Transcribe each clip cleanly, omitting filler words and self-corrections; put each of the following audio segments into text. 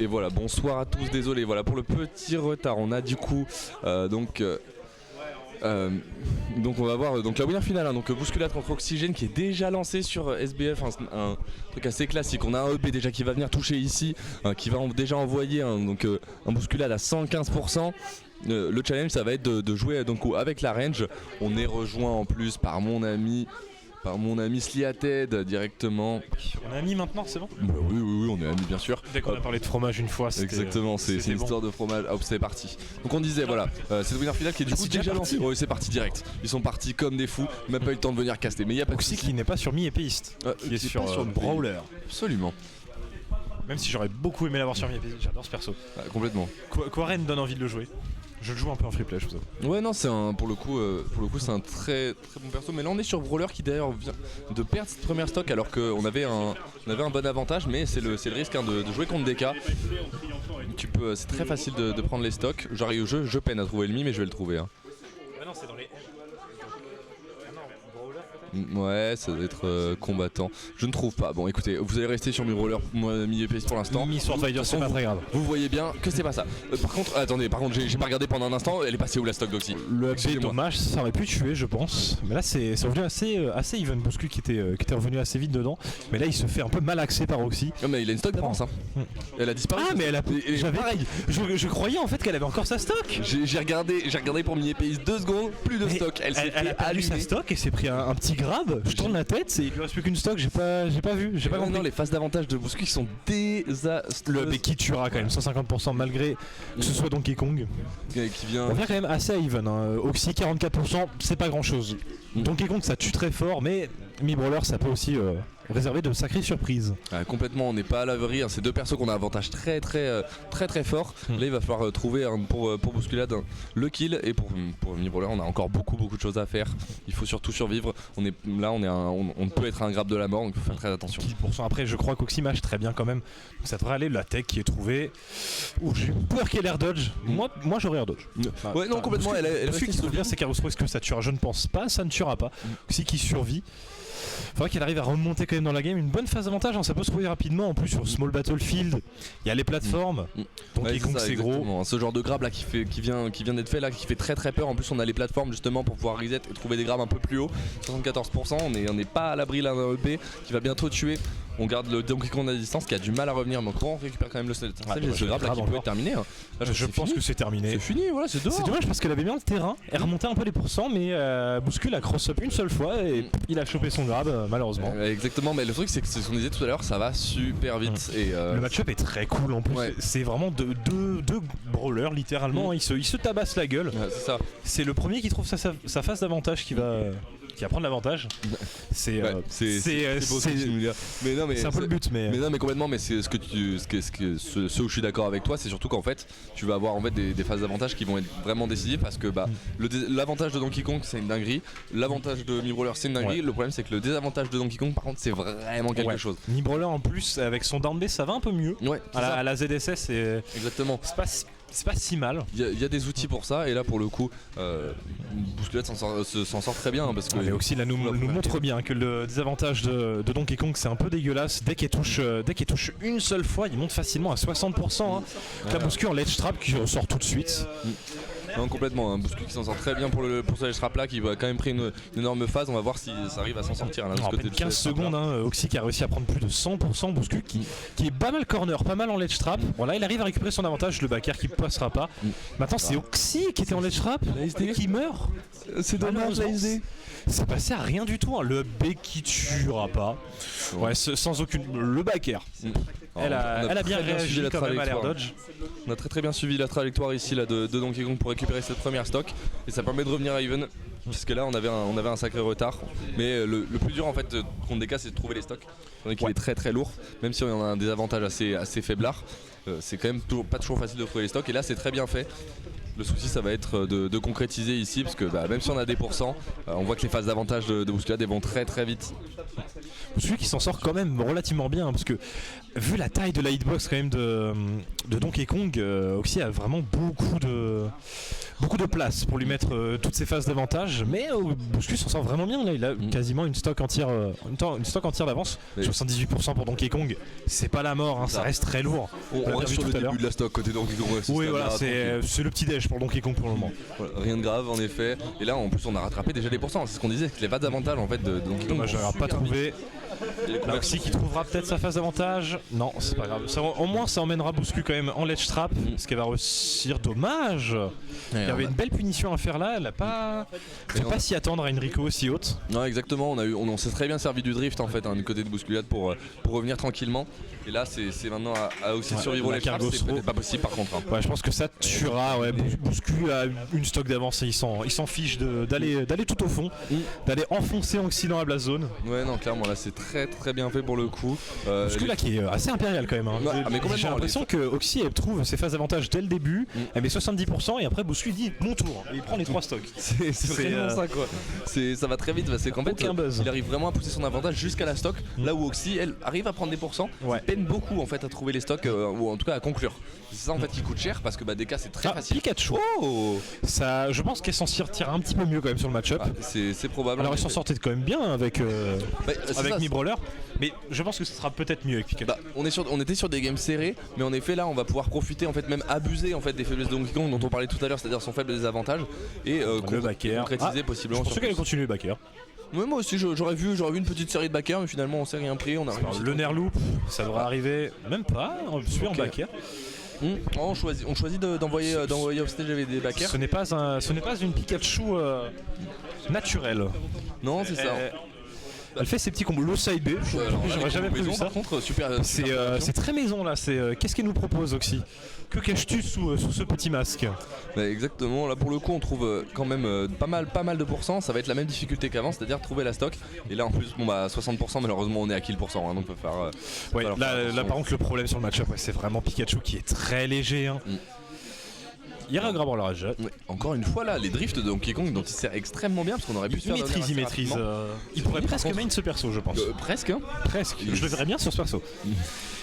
Et voilà, bonsoir à tous, désolé voilà pour le petit retard. On a du coup donc on va voir donc la winner finale hein, donc Bousculade contre Oxygène qui est déjà lancé sur SBF, un truc assez classique. On a un EP déjà qui va venir toucher ici, qui va déjà envoyer un Bousculade à 115%. Le challenge ça va être de jouer donc avec la range. On est rejoint en plus par mon ami Sliated directement. On est amis maintenant, c'est bon? Bah oui, on est amis bien sûr. Dès qu'on a parlé de fromage une fois, exactement, c'est une bon. histoire de fromage. Hop, c'est parti. Donc on disait voilà, c'est le winner final qui est du coup déjà lancé. Oui, c'est parti direct. Ils sont partis comme des fous, même pas eu le temps de venir caster. Mais il y a pas Oxy qui n'est pas sur mi-épéiste, qui est sur Brawler. Absolument. Même si j'aurais beaucoup aimé l'avoir sur mi-épéiste, j'adore ce perso. Complètement. Quarren donne envie de le jouer. Je le joue un peu en free play, je vous avoue. Ouais, non, c'est pour le coup c'est un très très bon perso. Mais là on est sur Brawler qui d'ailleurs vient de perdre cette première stock alors qu'on avait un bon avantage, mais c'est le risque hein, de jouer contre DK. C'est très facile de prendre les stocks. J'arrive au jeu, je peine à trouver le mi, mais je vais le trouver. Hein. Ah non, c'est dans les Ouais, ça doit être combattant. Je ne trouve pas. Bon, écoutez, vous allez rester sur mi-roller, mi-EPS pour l'instant. Mi-Swordfighter, c'est pas très grave. Vous voyez bien que c'est pas ça. Par contre, j'ai pas regardé pendant un instant. Elle est passée où la stock d'Oxy? Le AB, dommage, ça aurait pu tuer, je pense. Mais là, c'est revenu assez even. Bouscul qui était revenu assez vite dedans. Mais là, il se fait un peu malaxer par Oxy. Non, mais il a une stock d'avance. Hein. Elle a disparu. Ah, mais elle a. Je croyais en fait qu'elle avait encore sa stock. J'ai regardé pour mi-EPS 2 secondes, plus de stock. Elle a perdu sa stock et s'est pris un petit grab. Je tourne la tête, il lui reste plus qu'une stock, j'ai pas vu, j'ai pas compris. Non, les phases d'avantage de Bouscul qui sont désastreuses. Le AB qui tuera quand même 150% malgré que ce soit Donkey Kong. Qui vient... On vient quand même assez à even. Hein. Oxy 44%, c'est pas grand chose. Donkey Kong ça tue très fort, mais Mi-Brawler ça peut aussi réserver de sacrées surprises. Complètement, on n'est pas à l'abri. Hein. C'est deux persos qu'on a un avantage très fort. Là il va falloir trouver pour Bousculade le kill, et pour Mi-Brawler on a encore beaucoup de choses à faire. Il faut surtout survivre. On peut être un grab de la mort, donc il faut faire très attention. 10% après, je crois qu'Oxy mâche très bien quand même. Donc ça devrait aller. La tech qui est trouvée. J'ai peur qu'elle air dodge. Moi j'aurais air dodge. Ouais, non, complètement. Ce qui se bien, c'est est-ce que ça tuera? Je ne pense pas, ça ne tuera pas. Oxy qui survit. Faudrait qu'elle arrive à remonter quand même dans la game. Une bonne phase d'avantage, hein, ça peut se trouver rapidement. En plus sur Small Battlefield, il y a les plateformes. Donc c'est gros. Ce genre de grab là qui vient d'être fait là, qui fait très peur. En plus on a les plateformes justement pour pouvoir reset et trouver des grabs un peu plus haut. 74%, on n'est pas à l'abri là d'un EP qui va bientôt tuer. On garde le Donkey Kong à distance qui a du mal à revenir, donc on récupère quand même le ce grab là qui peut être terminé. Hein. Là, je pense que c'est terminé. C'est fini, voilà, c'est dehors. C'est dommage parce qu'elle avait bien le terrain, elle remontait un peu les pourcents, mais Bouscul a cross-up une seule fois et il a chopé son grab malheureusement. Exactement, mais le truc c'est que c'est ce qu'on disait tout à l'heure, ça va super vite. Et le match-up est très cool en plus. Ouais. C'est vraiment deux brawlers littéralement, ils se tabassent la gueule. C'est ça. C'est le premier qui trouve sa phase d'avantage qui va prendre l'avantage. C'est un peu le but, mais non, mais complètement. Mais c'est ce où je suis d'accord avec toi, c'est surtout qu'en fait tu vas avoir en fait des phases d'avantage qui vont être vraiment décisives parce que l'avantage de Donkey Kong c'est une dinguerie, l'avantage de Mi-Brawler c'est une dinguerie. Ouais. Le problème c'est que le désavantage de Donkey Kong par contre c'est vraiment quelque chose. Mi-Brawler en plus avec son down B ça va un peu mieux. Ouais. À la ZSS c'est exactement. C'est pas si mal. Il y a des outils pour ça, et là pour le coup Bousculade s'en sort très bien parce que Oxy là nous montre bien que le désavantage de Donkey Kong c'est un peu dégueulasse. Dès qu'elle touche une seule fois, il monte facilement à 60%. Hein. La Bouscul en ledge trap qui ressort tout de suite. Non, complètement, un Bouscul qui s'en sort très bien pour ce ledge trap là, qui va quand même pris une énorme phase. On va voir si ça arrive à s'en sortir là, en peine 15 secondes, hein, Oxy qui a réussi à prendre plus de 100%. Bouscul qui est pas mal corner, pas mal en ledge trap. Bon là il arrive à récupérer son avantage, le backer qui passera pas. Maintenant c'est Oxy qui était en ledge trap et qui meurt. C'est dommage la SD. C'est passé à rien du tout, hein. Le B qui tuera pas. Ouais, sans aucune. Le backer. Elle a bien réagi quand même à l'air dodge. On a très bien suivi la trajectoire ici là, de Donkey Kong pour récupérer cette première stock, et ça permet de revenir à even, puisque là on avait un sacré retard. Mais le plus dur en fait contre DK c'est de trouver les stocks. Donc il est très lourd, même si on a un désavantage assez faiblard. C'est quand même pas toujours facile de trouver les stocks, et là c'est très bien fait. Le souci ça va être de concrétiser ici, parce que même si on a des pourcents, on voit que les phases d'avantage de Bousculade vont très vite. Celui qui s'en sort quand même relativement bien, hein, parce que vu la taille de la hitbox quand même de Donkey Kong, Oxy a vraiment beaucoup beaucoup de place pour lui mettre toutes ses phases d'avantage, mais Bouscu s'en sort vraiment bien là, il a quasiment une stock entière d'avance. 78% pour Donkey Kong, c'est pas la mort, hein, ça reste très lourd. On reste sur le début de la stock côté Donkey Kong. Oui voilà, c'est le petit déj pour Donkey Kong pour le moment. Voilà, rien de grave en effet, et là en plus on a rattrapé déjà les pourcents, c'est ce qu'on disait, que les pas d'avantage en fait de Donkey Kong. Dommage, j'aurais pas trouvé. Oxy qui trouvera peut-être sa phase d'avantage. Non, c'est pas grave. Au moins, ça emmènera Bouscu quand même en ledge trap, ce qui va réussir. Dommage. Il y avait une belle punition à faire là. Elle a pas. Faut pas s'y attendre à une Rico aussi haute. Non, exactement. On s'est très bien servi du drift en fait, du côté de Bousculade pour revenir tranquillement. Et là, c'est maintenant à aussi survivre au ledge trap. C'est peut-être pas possible par contre. Ouais, je pense que ça tuera. Ouais, Bouscu a une stock d'avance et il s'en fiche d'aller tout au fond, d'aller enfoncer Oxy dans la blast zone. Ouais, non, clairement là, c'est très bien fait pour le coup. Bouscu là qui est assez impérial quand même. Hein. Mais j'ai l'impression que Oxy trouve ses phases d'avantage dès le début. Elle met 70% et après Bouscu dit mon tour. Et il prend les 3 stocks. C'est vraiment ça quoi. Ça va très vite. C'est qu'en fait, il arrive vraiment à pousser son avantage jusqu'à la stock. Là où Oxy, elle arrive à prendre des pourcents. Peine beaucoup en fait à trouver les stocks ou en tout cas à conclure. C'est ça en fait qui coûte cher parce que DK c'est très facile. Pikachu. Ça, je pense qu'elle s'en tire un petit peu mieux quand même sur le match-up. C'est probable. Alors ils s'en sortaient quand même bien avec Mi-Brawler. Mais je pense que ce sera peut-être mieux avec Pikachu. On était sur des games serrés, mais en effet là on va pouvoir profiter en fait, même abuser en fait des faiblesses de Donkey Kong dont on parlait tout à l'heure, c'est-à-dire son faible désavantage et concrétiser possiblement. Je pensais qu'elle allait continuer le backer. Ouais, moi aussi j'aurais vu une petite série de backers, mais finalement on s'est rien pris. Le Nerloop, ça devrait arriver même pas, on suit en backer. On choisit d'envoyer offstage avec des backers. Ce n'est pas une Pikachu naturelle. Non, c'est ça. Elle fait ses petits combos. Le side B, j'aurais jamais prévu ça. Par contre, super. C'est très maison là. Qu'est-ce qu'elle nous propose, Oxy? Que caches-tu sous ce petit masque? Exactement. Là pour le coup, on trouve quand même pas mal de pourcents. Ça va être la même difficulté qu'avant, c'est-à-dire trouver la stock. Et là en plus, 60%. Malheureusement, on est à kill %. Donc on peut faire. Là par contre, le problème sur le match-up, c'est vraiment Pikachu qui est très léger. Il regrabera le rage. Encore une fois là, les drifts de Donkey Kong dont il sert extrêmement bien parce qu'on aurait pu il maîtrise. Il pourrait presque main ce perso, je pense. Presque. Presque. Je le verrais bien sur ce perso.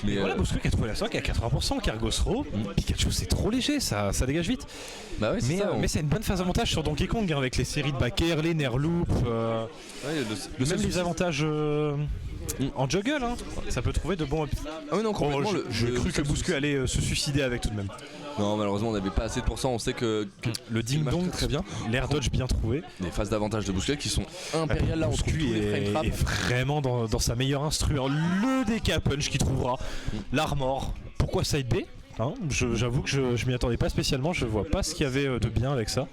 Mais voilà, Bouscu qui a trouvé la stock à 80%, Cargos Raw. Pikachu c'est trop léger, ça dégage vite. Bah ouais, mais c'est une bonne phase d'avantage sur Donkey Kong avec les séries de backer, les Nerloop, même les avantages. En juggle, ça peut trouver de bons. Ah oui, non, complètement. J'ai cru que Bouscu allait se suicider avec tout de même. Non, malheureusement, on n'avait pas assez de pourcents. On sait que le ding dong très bien, l'air dodge bien trouvé. Des phases d'avantage de Bouscu qui sont impériales. Là, on trouve tous les frame traps. Est vraiment dans sa meilleure instru. Le DK punch qui trouvera, l'armor. Pourquoi side B? J'avoue que je m'y attendais pas spécialement, je vois pas ce qu'il y avait de bien avec ça.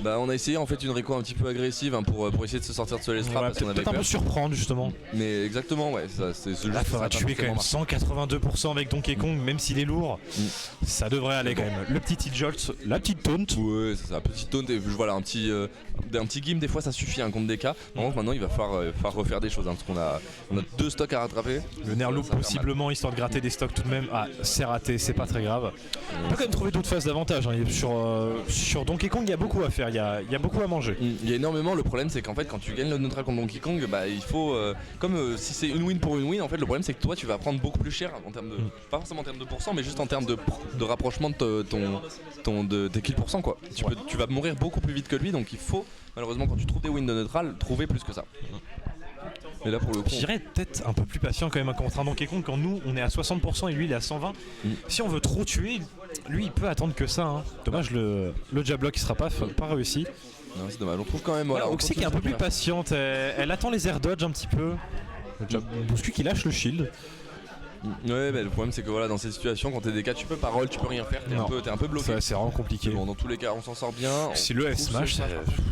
On a essayé en fait une réco un petit peu agressive pour essayer de se sortir de ce let's trap. Peut-être un peu surprendre justement. Mais exactement, ouais, c'est ce jeu. Là, il faudra tuer quand même 182% avec Donkey Kong, même s'il est lourd. Ça devrait aller quand même. Le petit jolt, la petite taunt. Ouais, c'est ça, petite taunt et voilà un petit game des fois ça suffit contre DK. Donc maintenant il va falloir refaire des choses parce qu'on a 2 stocks à rattraper. Le Nerloop possiblement histoire de gratter des stocks tout de même. C'est raté, c'est pas très grave. On peut quand même trouver d'autres phases d'avantage. Sur Donkey Kong, il y a beaucoup à faire, il y a beaucoup à manger. Il y a énormément. Le problème, c'est qu'en fait, quand tu gagnes le neutral contre Donkey Kong, il faut. Si c'est une win pour une win, en fait, le problème, c'est que toi, tu vas prendre beaucoup plus cher en termes de. Pas forcément en termes de pourcent, mais juste en termes de rapprochement de tes kills %, quoi. Tu vas mourir beaucoup plus vite que lui, donc il faut, malheureusement, quand tu trouves des wins de neutral, trouver plus que ça. Mais là pour le coup, je dirais peut-être un peu plus patient quand même contre un Donkey Kong quand nous on est à 60% et lui il est à 120. Si on veut trop tuer, lui il peut attendre que ça. Dommage le jab block il sera pas réussi. Non, c'est dommage, on trouve quand même. Oxy qui est un peu plus patiente, elle attend les air dodge un petit peu. Bouscu qui lâche le shield. Ouais, le problème c'est que voilà, dans cette situation, quand t'es DK, tu peux pas roll, tu peux rien faire, t'es un peu bloqué. C'est vraiment compliqué. Bon, dans tous les cas, on s'en sort bien. Si le S-Smash,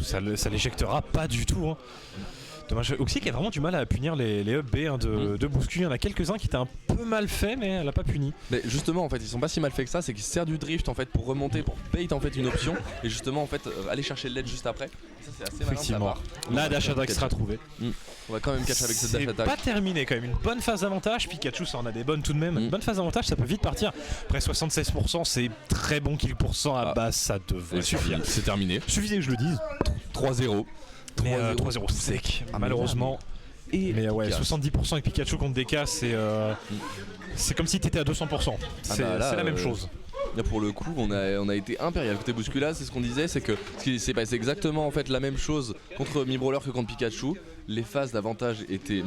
ça l'éjectera pas du tout. Dommage, Oxy qui a vraiment du mal à punir les up B de Bouscu. Il y en a quelques-uns qui étaient un peu mal faits, mais elle a pas puni. Mais justement, en fait, ils sont pas si mal faits que ça. C'est qu'ils se servent du drift en fait pour remonter, pour bait en fait une option, et justement en fait aller chercher le lead juste après. Ça c'est assez malin. Effectivement. Là, dash attack sera trouvé. On va quand même catch avec cette dash attack. C'est pas terminé quand même. Une bonne phase d'avantage. Pikachu, ça en a des bonnes tout de même. Une bonne phase d'avantage, ça peut vite partir. Après 76%, c'est très bon kill % à base, ça devrait suffire. C'est terminé. Suffisait que je le dise. 3-0. Mais 3-0 sec, malheureusement. Mais ouais, 70% avec Pikachu contre DK, c'est comme si t'étais à 200%. C'est la même chose. Là pour le coup on a été impérial côté bousculade, c'est ce qu'on disait, c'est que ce qui s'est passé exactement en fait la même chose contre Mi Brawler que contre Pikachu. Les phases d'avantage étaient